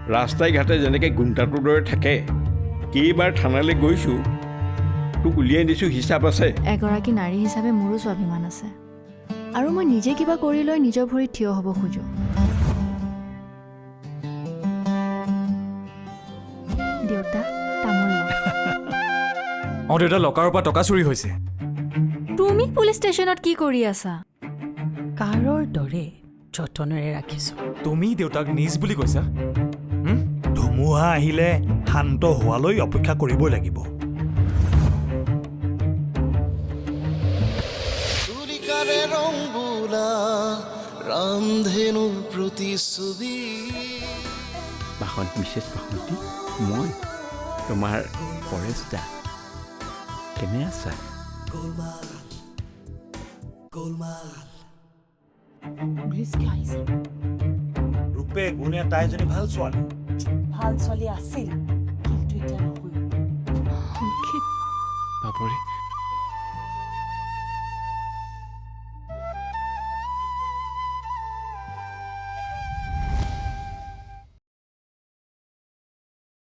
ৰাস্তাই ঘাটে যেনেকৈ গুণ্টাটোৰ দৰে থাকে কেইবাৰ থানালৈ গৈছোঁ তোক উলিয়াই দিছোঁ হিচাপ আছে এগৰাকী নাৰী হিচাপে মোৰো স্বাভিমান আছে আৰু মই নিজে কিবা কৰি লৈ নিজৰ ভৰিত থিয় হ'ব খোজোঁ দেউতা তামোল লওক অঁ দেউতা লকাৰৰ পৰা টকা চুৰি হৈছে তুমি পুলিচ ষ্টেচনত কি কৰি আছা কাৰৰ দৰে যতনেৰে ৰাখিছোঁ তুমি দেউতাক নিজ বুলি কৈছা ধুমুহা আহিলে শান্ত হোৱালৈ অপেক্ষা কৰিবই লাগিব তুলিকাৰে ৰং বোলা ৰামধেনুৰ প্ৰতিছবি মিছেছ বাসন্তী মই তোমাৰ পৰেশ দা কেনে আছা ৰূপে গুণে তাই এজনী ভাল ছোৱালী ভাল ছোৱালী আছিল কিন্তু এতিয়া নহয় বাপৰে